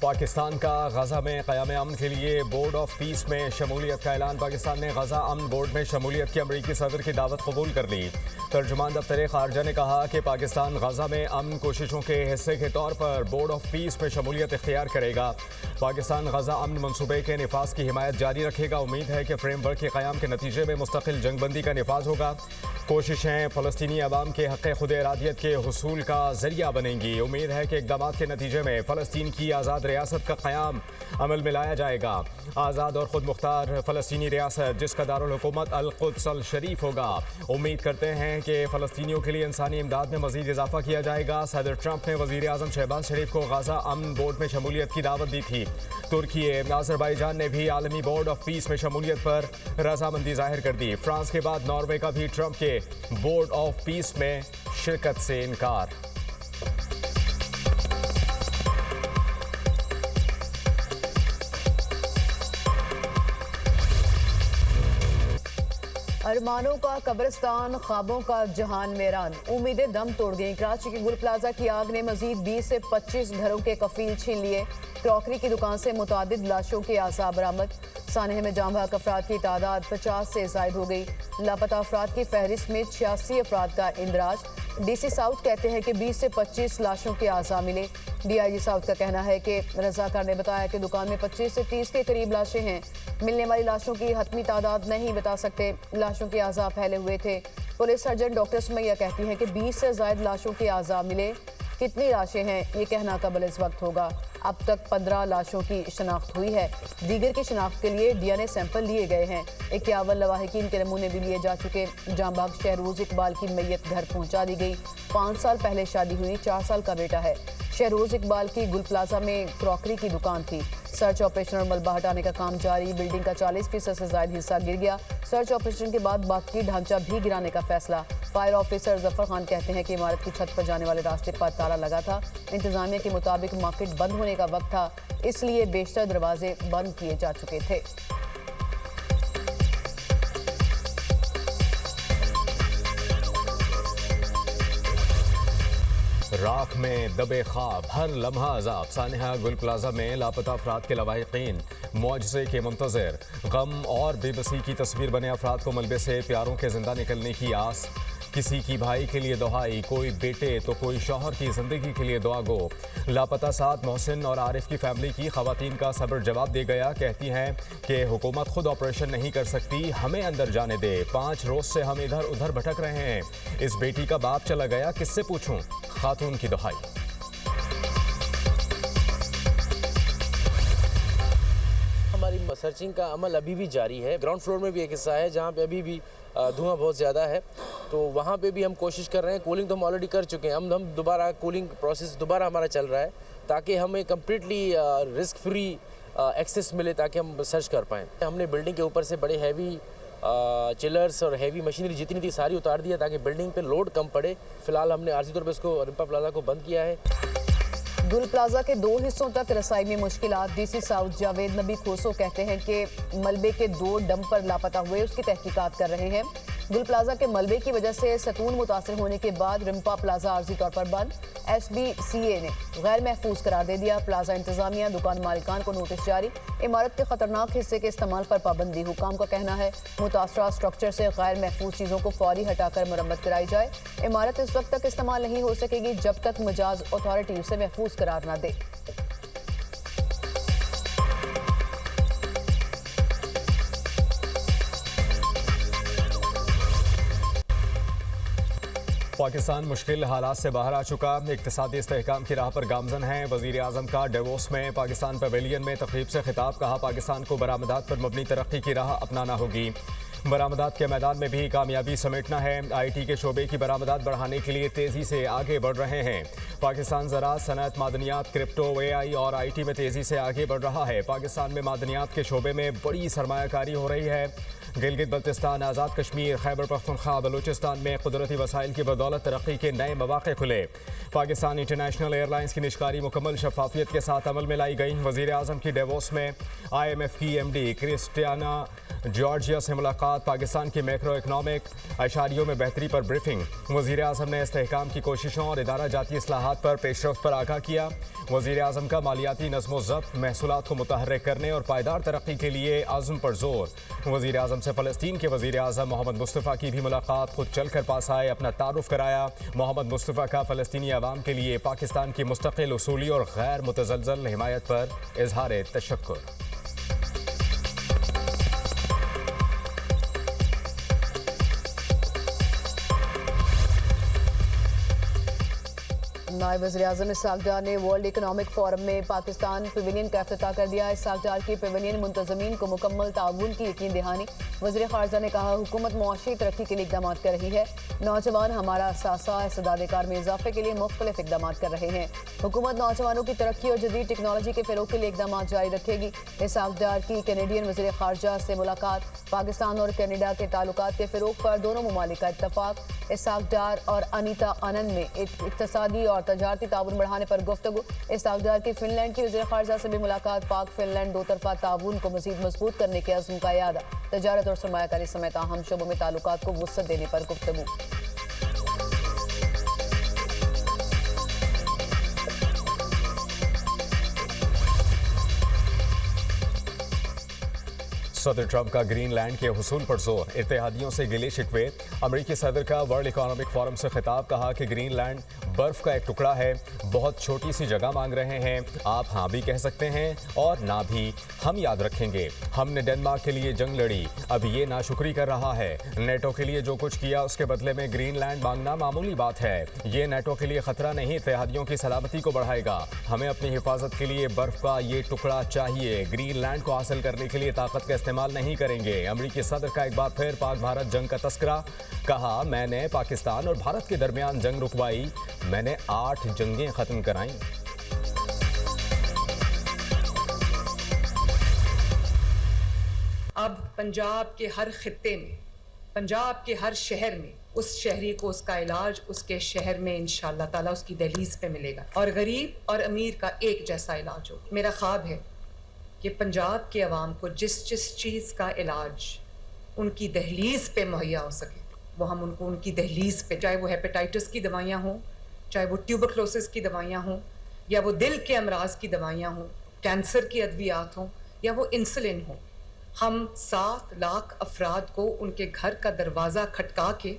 पाकिस्तान का गजा में क़याम अमन के लिए बोर्ड ऑफ पीस में शमूलियत का ऐलान। पाकिस्तान ने गजा अमन बोर्ड में शमूलियत की अमरीकी सदर की दावत कबूल कर ली। तर्जुमान दफ्तर खारजा ने कहा कि पाकिस्तान गजा में अमन कोशिशों के हिस्से के तौर पर बोर्ड ऑफ पीस में शमूलियत इख्तियार करेगा। पाकिस्तान गजा अमन मनसूबे के निफाज की हिमायत जारी रखेगा। उम्मीद है कि फ्रेमवर्क के क़याम के नतीजे में मुस्तकिल जंगबंदी का निफाज होगा। कोशिशें फ़लस्तीनी अवाम के हक़ खुद इरादियत के हुसूल का ज़रिया बनेंगी। उम्मीद है कि इक़दामात के नतीजे में फ़लस्तीन की आज़ाद रियासत का क़याम अमल में लाया जाएगा। आज़ाद और ख़ुद मुख्तार फ़लस्तीनी रियासत जिसका दारुल हुकूमत अल-कुद्स अल-शरीफ होगा। उम्मीद करते हैं कि फ़लस्तीनियों के लिए इंसानी इमदाद में मज़ीद इजाफ़ा किया जाएगा। सदर ट्रंप ने वज़ीर आज़म शहबाज शरीफ को गजा अमन बोर्ड में शमूलियत की दावत दी थी। तुर्की अज़रबैजान ने भी आलमी बोर्ड ऑफ पीस में शमूलियत पर रजामंदी जाहिर कर दी। फ्रांस के बाद नॉर्वे का भी ट्रंप के बोर्ड ऑफ पीस में शिरकत से इनकार। अरमानों का कब्रिस्तान, ख्वाबों का जहान वेरान, उम्मीदें दम तोड़ गईं। कराची के गुल प्लाजा की आग ने मजीद 20 से 25 घरों के कफील छीन लिए। क्रॉकरी की दुकान से मुतादिद लाशों के आसार बरामद। सानहे में जाम बहक अफराद की तादाद 50 से जायद हो गई। लापता अफराद की फहरिस्त में 86 अफराद का इंदराज। DC साउथ कहते हैं कि 20 से 25 लाशों के आज़ा मिले। DIG साउथ का कहना है कि रजाकार ने बताया कि दुकान में 25 से 30 के करीब लाशें हैं। मिलने वाली लाशों की हतमी तादाद नहीं बता सकते। लाशों के आज़ा फैले हुए थे। पुलिस सर्जन डॉक्टर सुमैया कहती हैं कि 20 से ज़ायद लाशों के आज़ा मिले। कितनी लाशें हैं ये कहना कबल इस वक्त होगा। अब तक 15 लाशों की शनाख्त हुई है। दीगर की शनाख्त के लिए DNA सैंपल लिए गए हैं। 51 लवाहिकीन के नमूने भी लिए जा चुके। जांबाग शहरोज इकबाल की मैयत घर पहुंचा दी गई। 5 साल पहले शादी हुई, 4 साल का बेटा है। शहरोज इकबाल की गुल प्लाजा में क्रॉकरी की दुकान थी। सर्च ऑपरेशन और मलबा हटाने का काम जारी। बिल्डिंग का 40% से ज्यादा हिस्सा गिर गया। सर्च ऑपरेशन के बाद बाकी ढांचा भी गिराने का फैसला। फायर ऑफिसर जफर खान कहते हैं कि इमारत की छत पर जाने वाले रास्ते पर ताला लगा था। इंतजामिया के मुताबिक मार्केट बंद होने का वक्त था, इसलिए बेशतर दरवाजे बंद किए जा चुके थे। राख में दबे ख्वाब, हर लम्हा अजाब। सानहा गुल प्लाजा में लापता अफराद के लवाहिकीन मुआवजे के मुंतज़िर। गम और बेबसी की तस्वीर बने अफराद को मलबे से प्यारों के जिंदा निकलने की आस। किसी की भाई के लिए दुहाई, कोई बेटे तो कोई शौहर की ज़िंदगी के लिए दुआ गो। लापता साद मोहसिन और आरिफ की फैमिली की ख़वातीन का सब्र जवाब दे गया। कहती हैं कि हुकूमत खुद ऑपरेशन नहीं कर सकती, हमें अंदर जाने दे। 5 रोज़ से हम इधर उधर भटक रहे हैं। इस बेटी का बाप चला गया, किससे पूछूं? खातून की दुहाई। हमारी सर्चिंग का अमल अभी भी जारी है। ग्राउंड फ्लोर में भी एक हिस्सा है जहाँ पे अभी भी धुआं बहुत ज़्यादा है, तो वहाँ पे भी हम कोशिश कर रहे हैं। कूलिंग तो हम ऑलरेडी कर चुके हैं। हम दोबारा कूलिंग प्रोसेस दोबारा हमारा चल रहा है ताकि हमें कम्प्लीटली रिस्क फ्री एक्सेस मिले, ताकि हम सर्च कर पाएँ। हमने बिल्डिंग के ऊपर से बड़े हैवी चिलर्स और हैवी मशीनरी जितनी थी सारी उतार दिया ताकि बिल्डिंग पे लोड कम पड़े। फिलहाल हमने आर्जी तौर पे इसको रिम्पा प्लाजा को बंद किया है। गुल प्लाजा के 2 हिस्सों तक रसाई में मुश्किलात। DC साउथ जावेद नबी खोसो कहते हैं कि मलबे के 2 डंपर लापता हुए, उसकी तहकीकात कर रहे हैं। गुल प्लाजा के मलबे की वजह से सतून मुतासर होने के बाद रिम्पा प्लाजा आर्जी तौर पर बंद। SBCA ने गैर महफूज करार दे दिया। प्लाजा इंतजामिया दुकान मालिकान को नोटिस जारी। इमारत के खतरनाक हिस्से के इस्तेमाल पर पाबंदी। हुकाम का कहना है मुतासरा स्ट्रक्चर से गैर महफूज चीज़ों को फौरी हटाकर मरम्मत कराई जाए। इमारत इस वक्त तक इस्तेमाल नहीं हो सकेगी जब तक मजाज अथॉरिटी उसे महफूज करार न दे। पाकिस्तान मुश्किल हालात से बाहर आ चुका। इक़्तिसादी इस्तेहकाम की राह पर गामजन है। वज़ीर आज़म का डेवोस में पाकिस्तान पवेलियन में तक़रीब से खिताब। कहा पाकिस्तान को बरामदात पर मबनी तरक्की की राह अपनाना होगी। बरामदात के मैदान में भी कामयाबी समेटना है। IT के शोबे की बरामदात बढ़ाने के लिए तेज़ी से आगे बढ़ रहे हैं। पाकिस्तान ज़राअत, सनअत, मादनियात, क्रिप्टो, AI और IT में तेज़ी से आगे बढ़ रहा है। पाकिस्तान में मादनियात के शोबे में बड़ी सरमायाकारी हो रही है। गिलगित बल्तिस्तान, आज़ाद कश्मीर, खैबर पख्तूनख्वा, बलूचिस्तान में कुदरती वसाइल की बदौलत तरक्की के नए मौक़े खुले। पाकिस्तान इंटरनेशनल एयरलाइंस की निष्कारी मुकम्मल शफाफियत के साथ अमल में लाई गई। वज़ीर आज़म की डेवोस में IMF की MD क्रिस्टियाना जॉर्जिया से मुलाकात। मुलाकात, पाकिस्तान की मैक्रो इकनॉमिक अशारियों में बेहतरी पर ब्रीफिंग। वज़ीर आज़म ने इस्तेहकाम की कोशिशों और इदारा जाती इस्लाहात पर पेशरफ्त पर आगाह किया। वज़ीर आज़म का मालियाती नज़्म ज़ब्त, महसूलात को मुतहर्रिक करने और पायदार तरक्की के लिए आज़म पर जोर। वज़ीर आज़म से फ़लस्तीन के वज़ीर आज़म मोहम्मद मुस्तफ़ा की भी मुलाकात, खुद चल कर पास आए, अपना तारुफ कराया। मोहम्मद मुस्तफ़ा का फ़लस्तीनी अवाम के लिए पाकिस्तान की मुस्तक़िल, उसूली और गैर मुतज़लज़ल हिमायत पर इज़हार तशक्कुर। नायब वज़ीर-ए-आज़म इसहाक़ डार ने वर्ल्ड इकनॉमिक फोरम में पाकिस्तान पवेलियन का इफ्तिताह कर दिया। इसहाक़ डार की पवेलियन मुंतज़मीन को मुकम्मल ताउन की यकीन दहानी। वज़ीर ख़ारजा ने कहा, हुकूमत मुआशी तरक्की के लिए इक़दाम कर रही है। नौजवान हमारा असासा, इस्तेदाद-ए-कार में इजाफे के लिए मुख्तलिफ इक़दाम कर रहे हैं। हुकूमत नौजवानों की तरक्की और जदीद टेक्नोलॉजी के फ़रोग़ के लिए इक़दाम जारी रखेगी। इसहाक़ डार की कैनेडियन वज़ीर ख़ारजा से मुलाकात, पाकिस्तान और कैनेडा के ताल्लुकात के फ़रोग़ पर दोनों ममालिक का इत्तफ़ाक़। इसहाक़ डार और अनीता आनंद में इक़्तिसादी और तजारती ताउन बढ़ाने पर गुफ्तगू। इसहाक़ डार की फ़िनलैंड की वज़ीर ख़ारजा से भी मुलाकात, पाक फ़िनलैंड दो तरफ़ा ताउन को मज़ीद मजबूत करने के अज़्म का यादा। तजारत और सरमायाकारी समेत अहम शोबों में ताल्लुकात को वुसअत देने पर गुफ्तगू। सदर ट्रंप का ग्रीनलैंड के हुसूल पर जोर, इत्तेहादियों से गिले शिकवे। अमरीकी सदर का वर्ल्ड इकोनॉमिक फोरम से खिताब, कहा कि ग्रीनलैंड बर्फ का एक टुकड़ा है, बहुत छोटी सी जगह मांग रहे हैं। आप हाँ भी कह सकते हैं और ना भी, हम याद रखेंगे। हमने डेनमार्क के लिए जंग लड़ी, अब ये नाशुक्री कर रहा है। नेटो के लिए जो कुछ किया उसके बदले में ग्रीनलैंड मांगना मामूली बात है। ये नेटो के लिए खतरा नहीं, इत्तेहादियों की सलामती को बढ़ाएगा। हमें अपनी हिफाजत के लिए बर्फ का ये टुकड़ा चाहिए। ग्रीनलैंड को हासिल करने के लिए ताकत का इस्तेमाल नहीं करेंगे। अमरीकी सदर का एक बार फिर पाक भारत जंग का तस्करा, कहा मैंने पाकिस्तान और भारत के दरमियान जंग रुकवाई, मैंने 8 जंगें खत्म कराई। अब पंजाब के हर खित्ते में, पंजाब के हर शहर में उस शहरी को उसका इलाज उसके शहर में इंशाअल्लाह ताला उसकी दहलीज पे मिलेगा और गरीब और अमीर का एक जैसा इलाज हो। मेरा ख्वाब है कि पंजाब के अवाम को जिस जिस चीज़ का इलाज उनकी दहलीज पे मुहैया हो सके वो हम उनको उनकी दहलीज पे, चाहे वो हेपेटाइटिस की दवाइयाँ हों, चाहे वो ट्यूबरक्लोसिस की दवाइयाँ हों, या वो दिल के अमराज की दवाइयाँ हों, कैंसर की अद्वियात हों, या वो इंसुलिन हो, हम 7 लाख अफराद को उनके घर का दरवाज़ा खटका के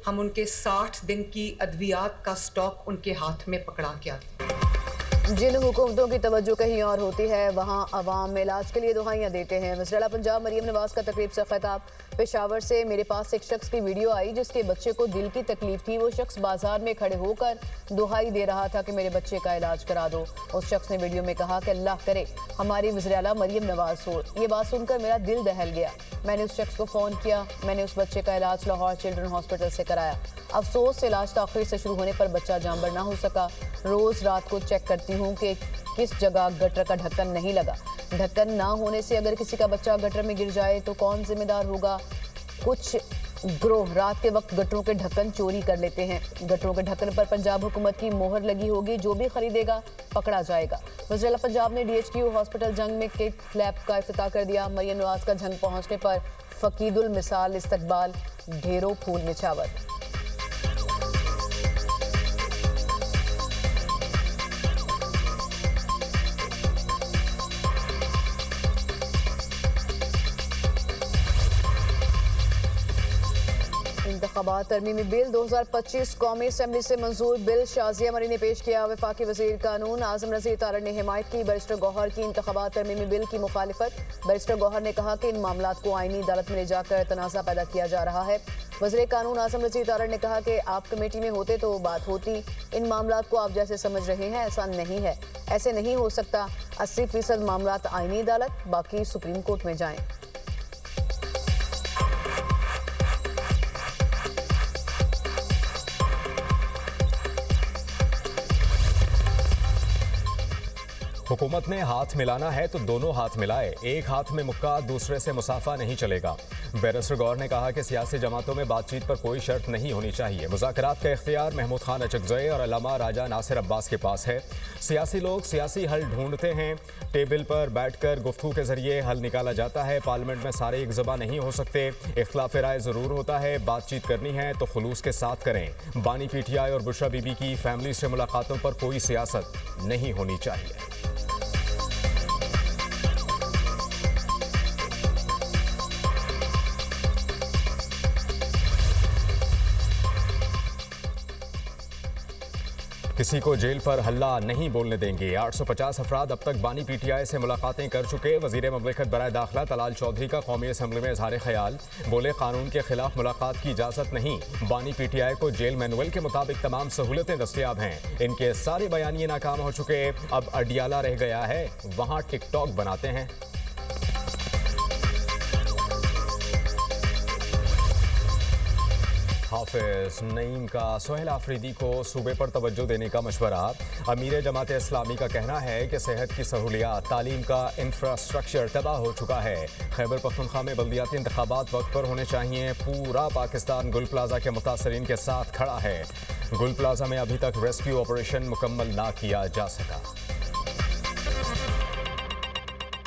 हम उनके 60 दिन की अद्वियात का स्टॉक उनके हाथ में पकड़ा के आते हैं। जिन हुकूमतों की तवज्जो कहीं और होती है वहाँ अवाम इलाज के लिए दुआएं देते हैं। वज़ीर आला पंजाब मरियम नवाज का तकरीब से खिताब, पेशावर से मेरे पास एक शख्स की वीडियो आई जिसके बच्चे को दिल की तकलीफ थी। वो शख्स बाजार में खड़े होकर दुहाई दे रहा था कि मेरे बच्चे का इलाज करा दो। उस शख्स ने वीडियो में कहा कि अल्लाह करे हमारी वज़ीर आला मरियम नवाज हो। ये बात सुनकर मेरा दिल दहल गया। मैंने उस शख्स को फ़ोन किया, मैंने उस बच्चे का इलाज लाहौर चिल्ड्रन हॉस्पिटल से कराया। अफसोस इलाज ताख़ीर से शुरू होने पर बच्चा जानबर ना हो सका। रोज़ रात को चेक करती हूँ कि किस जगह गटर का ढक्कन नहीं लगा। ढक्कन ना होने से अगर किसी का बच्चा गटर में गिर जाए तो कौन जिम्मेदार होगा। कुछ गिरोह रात के वक्त गटरों के ढक्कन चोरी कर लेते हैं। गटरों के ढक्कन पर पंजाब हुकूमत की मोहर लगी होगी, जो भी खरीदेगा पकड़ा जाएगा। वज़ीर आला पंजाब ने DHQ हॉस्पिटल जंग में किट लैब का इफ्तिताह कर दिया। मरियम नवाज का जंग पहुँचने पर फ़कीदुल मिसाल इस्तकबाल, ढेरों फूल निछावर। इंतख़ाबात तरमीमी बिल 2025 कौमी असम्बली से मंजूर बिल शाजिया मरी ने पेश किया। वफाकी वज़ीर कानून आज़म रज़ी तारड़ ने हिमायत की बैरिस्टर गौहर की इंतख़ाबात तरमीमी बिल की मुखालिफत। बैरिस्टर गौहर ने कहा कि इन मामलात को आईनी अदालत में ले जाकर तनाज़ा पैदा किया जा रहा है। वज़ीर कानून आज़म रज़ी तारड़ ने कहा कि आप कमेटी में होते तो बात होती, इन मामलात को आप जैसे समझ रहे हैं ऐसा नहीं है, ऐसे नहीं हो सकता। 80% मामलात आईनी अदालत, बाकी सुप्रीम कोर्ट में जाएँ। हुकूमत ने हाथ मिलाना है तो दोनों हाथ मिलाए, एक हाथ में मुक्का दूसरे से मुसाफा नहीं चलेगा। बैरिस्टर गौर ने कहा कि सियासी जमातों में बातचीत पर कोई शर्त नहीं होनी चाहिए। मुज़ाकरात का इख्तियार महमूद खान अचकज़ई और अल्लामा राजा नासिर अब्बास के पास है। सियासी लोग सियासी हल ढूंढते हैं, टेबल पर बैठकर गुफ्तगू के जरिए हल निकाला जाता है। पार्लियामेंट में सारे एक ज़बान नहीं हो सकते, इख्तिलाफ राय ज़रूर होता है। बातचीत करनी है तो खुलूस के साथ करें। बानी पीटीआई और बुशरा बीबी की फैमिली से मुलाकातों पर कोई सियासत नहीं होनी चाहिए। किसी को जेल पर हल्ला नहीं बोलने देंगे। 850 अफराद अब तक बानी पीटीआई से मुलाकातें कर चुके। वजीर ममलिकत बराए दाखिला तलाल चौधरी का कौमी असम्बली में इजहार ख्याल, बोले कानून के खिलाफ मुलाकात की इजाज़त नहीं। बानी पीटीआई को जेल मैनुअल के मुताबिक तमाम सहूलतें दस्तियाब हैं। इनके सारे बयानिए नाकाम हो चुके, अब अडियाला रह गया है, वहाँ टिकटॉक बनाते हैं। हाफिज नईम का सुहेल आफरीदी को सूबे पर तवज्जो देने का मशवरा। अमीर जमात इस्लामी का कहना है कि सेहत की सहूलियात, तालीम का इंफ्रास्ट्रक्चर तबाह हो चुका है। खैबर पख्तूनख्वा में बल्दियाती इंतखाबात वक्त पर होने चाहिए। पूरा पाकिस्तान गुल प्लाजा के मुतासरीन के साथ खड़ा है। गुल प्लाजा में अभी तक रेस्क्यू ऑपरेशन मुकम्मल ना किया जा सका।